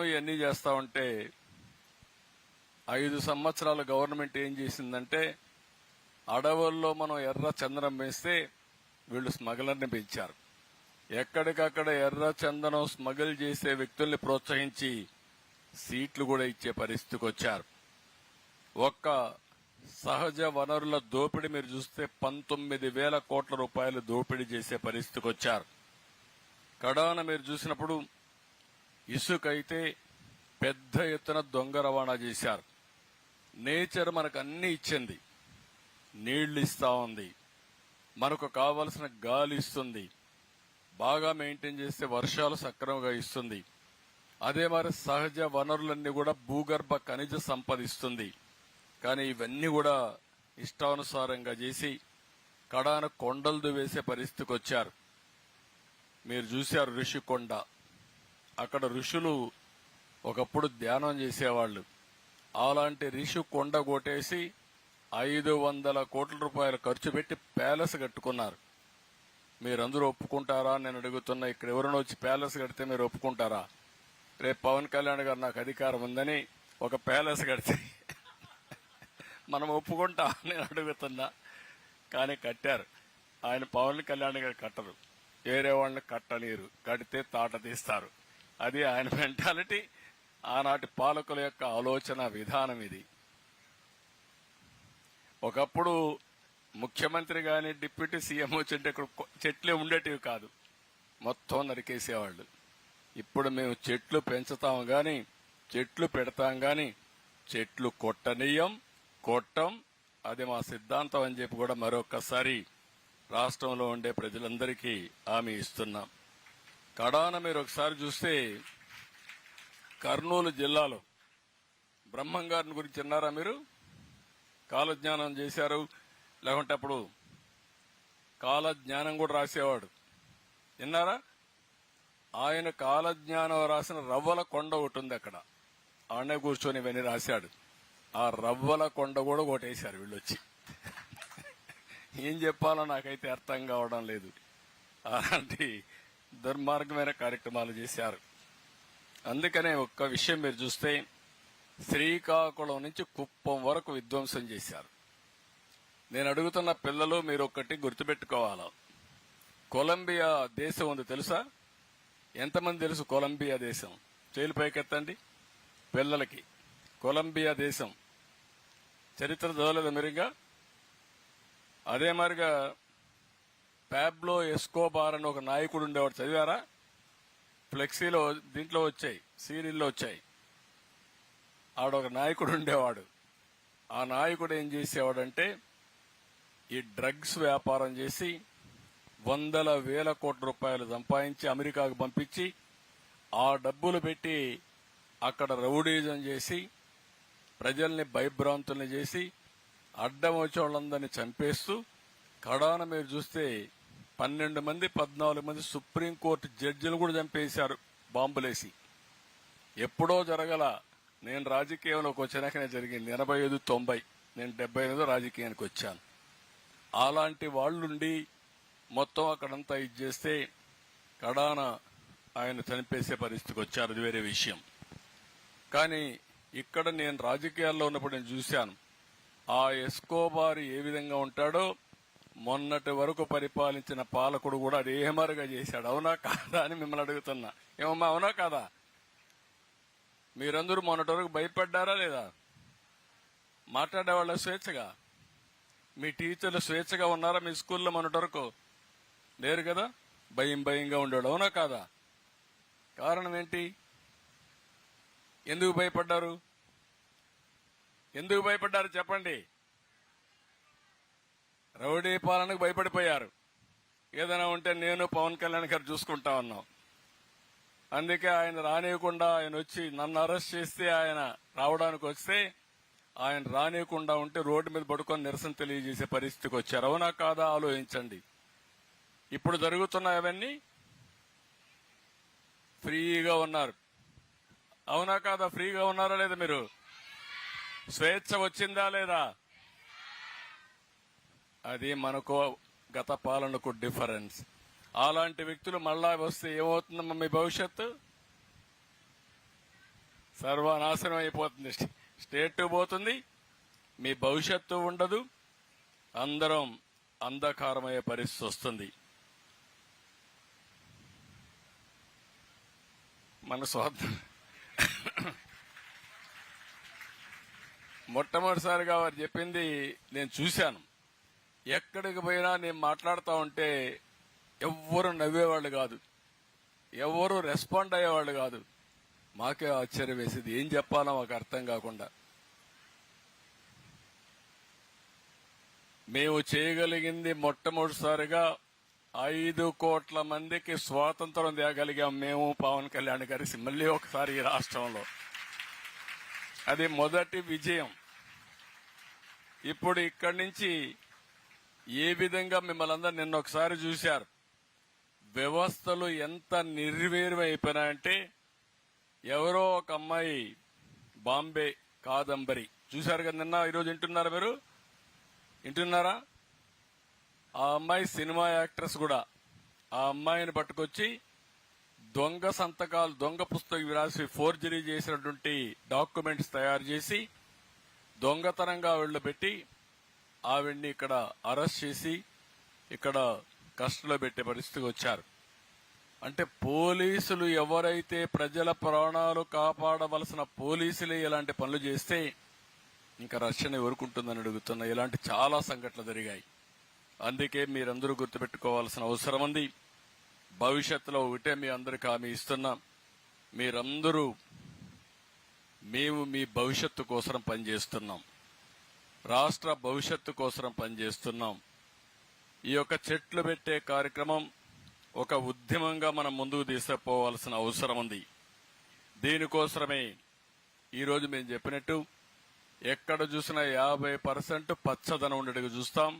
ఇవన్నీ చేస్తా ఉంటే 5 సంవత్సరాల గవర్నమెంట్ ఏం చేసిందంటే అడవుల్లో మనం ఎర్ర చందనం వేస్తే వీళ్ళు స్మగ్లర్ని పెంచారు. ఎక్కడికక్కడ ఎర్ర చందనం స్మగిల్ చేసే వ్యక్తుల్ని ప్రోత్సహించి సీట్లు కూడా ఇచ్చే పరిస్థితికి వచ్చారు. ఒక్క సహజ వనరుల దోపిడీ మీరు చూస్తే 19,000 కోట్ల రూపాయలు దోపిడీ చేసే పరిస్థితికి వచ్చారు. కడాన మీరు చూసినప్పుడు ఇసుక అయితే పెద్ద ఎత్తున దొంగ రవాణా చేశారు. నేచర్ మనకు అన్ని ఇచ్చింది, నీళ్లు ఇస్తా ఉంది, మనకు కావలసిన గాలి ఇస్తుంది, బాగా మెయింటైన్ చేస్తే వర్షాలు సక్రమంగా ఇస్తుంది. అదే మరి సహజ వనరులన్నీ కూడా భూగర్భ ఖనిజ సంపద ఇస్తుంది. కానీ ఇవన్నీ కూడా ఇష్టానుసారంగా చేసి కడాన కొండలు దువేసే పరిస్థితికి వచ్చారు. మీరు చూశారు ఋషికొండ, అక్కడ ఋషులు ఒకప్పుడు ధ్యానం చేసేవాళ్లు. అలాంటి ఋషికొండ కొట్టేసి 500 కోట్ల రూపాయలు ఖర్చు పెట్టి ప్యాలెస్ కట్టుకున్నారు. మీరందరూ ఒప్పుకుంటారా నేను అడుగుతున్నా? ఇక్కడ ఎవరైనా వచ్చి ప్యాలెస్ కడితే మీరు ఒప్పుకుంటారా? రేపు పవన్ కళ్యాణ్ గారు నాకు అధికారం ఉందని ఒక ప్యాలెస్ కడితే మనం ఒప్పుకుంటా నేను అడుగుతున్నా. కానీ కట్టారు. ఆయన పవన్ కళ్యాణ్ గారు కట్టరు, వేరే వాళ్ళని కట్టనీరు, కడితే తాట తీస్తారు. అది ఆయన మెంటాలిటీ, ఆనాటి పాలకుల యొక్క ఆలోచన విధానం ఇది. ఒకప్పుడు ముఖ్యమంత్రి గాని డిప్యూటీ సీఎం వచ్చింటే ఇక్కడ చెట్లే ఉండేటివి కాదు, మొత్తం నరికేసేవాళ్లు. ఇప్పుడు మేము చెట్లు పెంచుతాం గాని, చెట్లు పెడతాం గాని చెట్లు కొట్టం. అది మా సిద్ధాంతం అని చెప్పి కూడా మరొకసారి రాష్ట్రంలో ఉండే ప్రజలందరికీ హామీ ఇస్తున్నాం. కడాన మీరు ఒకసారి చూస్తే కర్నూలు జిల్లాలో బ్రహ్మంగారిని గురించి విన్నారా మీరు? కాలజ్ఞానం చేశారు, లేకుంటే అప్పుడు కాలజ్ఞానం కూడా రాసేవాడు, విన్నారా? ఆయన కాలజ్ఞానం రాసిన రవ్వల కొండ ఒకటి ఉంది అక్కడ, ఆడనే కూర్చొని ఇవన్నీ రాశాడు. ఆ రవ్వల కొండ కూడా కొట్టేశారు వీళ్ళు వచ్చి. ఏం చెప్పాలో నాకైతే అర్థం కావడం లేదు. అలాంటి దుర్మార్గమైన కార్యక్రమాలు చేశారు. అందుకనే ఒక్క విషయం మీరు చూస్తే శ్రీకాకుళం నుంచి కుప్పం వరకు విధ్వంసం చేశారు. నేను అడుగుతున్న పిల్లలు మీరు ఒక్కటి గుర్తుపెట్టుకోవాలా, కొలంబియా దేశం ఉంది తెలుసా? ఎంతమంది తెలుసు కొలంబియా దేశం? చేలు పైకెత్తండి పిల్లలకి. కొలంబియా దేశం చరిత్ర చదవలేదు మీరుగా? అదే మరిగా పాబ్లో ఎస్కోబార్ అని ఒక నాయకుడు ఉండేవాడు, చదివారా? ఫ్లెక్సీలో దీంట్లో వచ్చాయి, సీరియల్లో వచ్చాయి. ఆడొక నాయకుడు ఉండేవాడు. ఆ నాయకుడు ఏం చేసేవాడంటే ఈ డ్రగ్స్ వ్యాపారం చేసి 100,000 కోట్ల రూపాయలు సంపాదించి అమెరికాకు పంపించి ఆ డబ్బులు పెట్టి అక్కడ రౌడీజం చేసి ప్రజల్ని భయభ్రాంతుల్ని చేసి అడ్డం వచ్చే వాళ్ళందరినీ చంపేస్తూ కడాన మీరు చూస్తే 12 మంది 14 మంది సుప్రీంకోర్టు జడ్జిలు కూడా చంపేశారు బాంబులేసి. ఎప్పుడో జరగల, నేను రాజకీయంలోకి వచ్చినాకనే జరిగింది. 85-90, నేను 78 రాజకీయానికి వచ్చాను. అలాంటి వాళ్ళుండి మొత్తం అక్కడంతా ఇది చేస్తే కడాన ఆయన చనిపేసే పరిస్థితికి వచ్చారు, అది వేరే విషయం. కానీ ఇక్కడ నేను రాజకీయాల్లో ఉన్నప్పుడు నేను చూశాను ఆ ఎస్కోబార్ ఏ విధంగా ఉంటాడో మొన్నటి వరకు పరిపాలించిన పాలకుడు కూడా అదే మరుగా చేశాడు. అవునా కాదా అని మిమ్మల్ని అడుగుతున్నా. ఏమమ్మా, అవునా కాదా? మీరందరూ మొన్నటి వరకు భయపడ్డారా లేదా? మాట్లాడేవాళ్ళ స్వేచ్ఛగా? మీ టీచర్లు స్వేచ్ఛగా ఉన్నారా మీ స్కూల్లో? మొన్నటి వరకు లేరు కదా, భయంగా ఉండేవాడు. అవునా కాదా? కారణం ఏంటి? ఎందుకు భయపడ్డారు? చెప్పండి. రౌడీ పాలనకు భయపడిపోయారు. ఏదైనా ఉంటే నేను పవన్ కళ్యాణ్ గారు చూసుకుంటా ఉన్నాం. అందుకే ఆయన రానియకుండా, ఆయన వచ్చి నన్ను అరెస్ట్ చేస్తే, ఆయన రావడానికి వస్తే ఆయన రానియకుండా ఉంటే రోడ్డు మీద పడుకొని నిరసన తెలియజేసే పరిస్థితికి వచ్చారు. అవునా కాదా? ఆలోచించండి. ఇప్పుడు జరుగుతున్నాయవన్నీ ఫ్రీగా ఉన్నారు. అవునా కాదా? ఫ్రీగా ఉన్నారా లేదా? మీరు స్వేచ్ఛ వచ్చిందా లేదా? అది మనకు గత పాలనకు డిఫరెన్స్. అలాంటి వ్యక్తులు మళ్ళా వస్తే ఏమవుతుందమ్మా మీ భవిష్యత్తు? సర్వనాశనం అయిపోతుంది. స్టేట్ పోతుంది, మీ భవిష్యత్తు ఉండదు, అందరం అంధకారమయ్యే పరిస్థితి వస్తుంది. మన స్వార్థం మొట్టమొదటిసారిగా వారు చెప్పింది నేను చూశాను. ఎక్కడికి పోయినా నేను మాట్లాడుతూ ఉంటే ఎవ్వరు నవ్వేవాళ్ళు కాదు, ఎవ్వరు రెస్పాండ్ అయ్యేవాళ్ళు కాదు. మాకే ఆశ్చర్యం వేసేది, ఏం చెప్పాలో మాకు అర్థం కాకుండా. మేము చేయగలిగింది మొట్టమొదటిసారిగా 5 కోట్ల మందికి స్వాతంత్రం తేగలిగాం మేము, పవన్ కళ్యాణ్ గారి మళ్ళీ ఒకసారి ఈ రాష్ట్రంలో. అది మొదటి విజయం. ఇప్పుడు ఇక్కడి నుంచి ఏ విధంగా మిమ్మల్ని అందరూ నిన్న ఒకసారి చూశారు, వ్యవస్థలు ఎంత నిర్వీర్యం అయిపోయినాయంటే, ఎవరో ఒక అమ్మాయి బాంబే కాదంబరి చూశారు కదా నిన్న. ఈరోజు వింటున్నారా మీరు? వింటున్నారా? ఆ అమ్మాయి సినిమా యాక్ట్రెస్ కూడా. ఆ అమ్మాయిని పట్టుకొచ్చి దొంగ సంతకాలు, దొంగ పుస్తకం రాసి ఫోర్జరీ చేసినటువంటి డాక్యుమెంట్స్ తయారు చేసి దొంగతనంగా ఆవిడలో పెట్టి ఆవిడ్ని ఇక్కడ అరెస్ట్ చేసి ఇక్కడ కస్టడీలో పెట్టే పరిస్థితికి వచ్చారు. అంటే పోలీసులు ఎవరైతే ప్రజల ప్రాణాలు కాపాడవలసిన పోలీసులే ఇలాంటి పనులు చేస్తే ఇంకా రక్షణ ఎవరుకుంటుందని అడుగుతున్నా. ఇలాంటి చాలా సంఘటనలు జరిగాయి. అందుకే మీరందరూ గుర్తుపెట్టుకోవాల్సిన అవసరం ఉంది. భవిష్యత్తులో ఒకటే మీ అందరికీ హామీ ఇస్తున్నాం, మీరందరూ మేము మీ భవిష్యత్తు కోసం పనిచేస్తున్నాం, రాష్ట్ర భవిష్యత్తు కోసం పనిచేస్తున్నాం. ఈ యొక్క చెట్లు పెట్టే కార్యక్రమం ఒక ఉద్యమంగా మనం ముందుకు తీసుకుపోవాల్సిన అవసరం ఉంది. దీనికోసమే ఈరోజు మేము చెప్పినట్టు ఎక్కడ చూసినా 50% పచ్చదనం ఉండేట్టుగా చూస్తాం.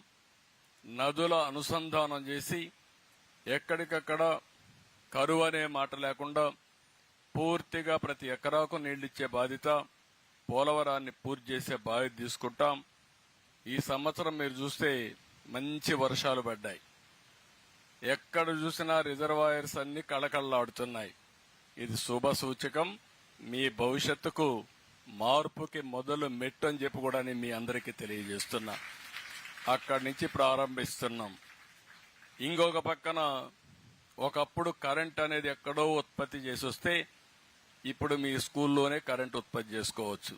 నదుల అనుసంధానం చేసి ఎక్కడికక్కడ కరువు అనే మాట లేకుండా పూర్తిగా ప్రతి ఎకరాకు నీళ్లిచ్చే బాధ్యత, పోలవరాన్ని పూర్తి చేసే బాధ్యత తీసుకుంటాం. ఈ సంవత్సరం మీరు చూస్తే మంచి వర్షాలు పడ్డాయి. ఎక్కడ చూసినా రిజర్వాయర్స్ అన్ని కళకళలాడుతున్నాయి. ఇది శుభ సూచకం. మీ భవిష్యత్తుకు మార్పుకి మొదలు మెట్టు అని చెప్పి కూడా నేను మీ అందరికీ తెలియజేస్తున్నా. అక్కడి నుంచి ప్రారంభిస్తున్నాం. ఇంకొక పక్కన ఒకప్పుడు కరెంట్ అనేది ఎక్కడో ఉత్పత్తి చేసి వస్తే ఇప్పుడు మీ స్కూల్లోనే కరెంట్ ఉత్పత్తి చేసుకోవచ్చు,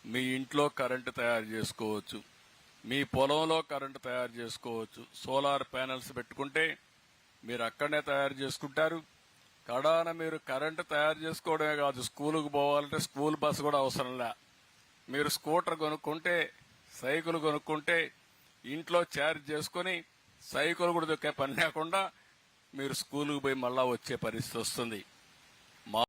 మీ ఇంట్లో కరెంటు తయారు చేసుకోవచ్చు, మీ పొలంలో కరెంటు తయారు చేసుకోవచ్చు. సోలార్ ప్యానెల్స్ పెట్టుకుంటే మీరు అక్కడనే తయారు చేసుకుంటారు. కడాన మీరు కరెంటు తయారు చేసుకోవడమే కాదు, స్కూలుకు పోవాలంటే స్కూల్ బస్సు కూడా అవసరంలే. మీరు స్కూటర్ కొనుక్కుంటే, సైకిల్ కొనుక్కుంటే ఇంట్లో ఛార్జ్ చేసుకుని సైకిల్ కూడా దొక్కే పని లేకుండా మీరు స్కూలుకు పోయి మళ్ళా వచ్చే పరిస్థితి వస్తుంది.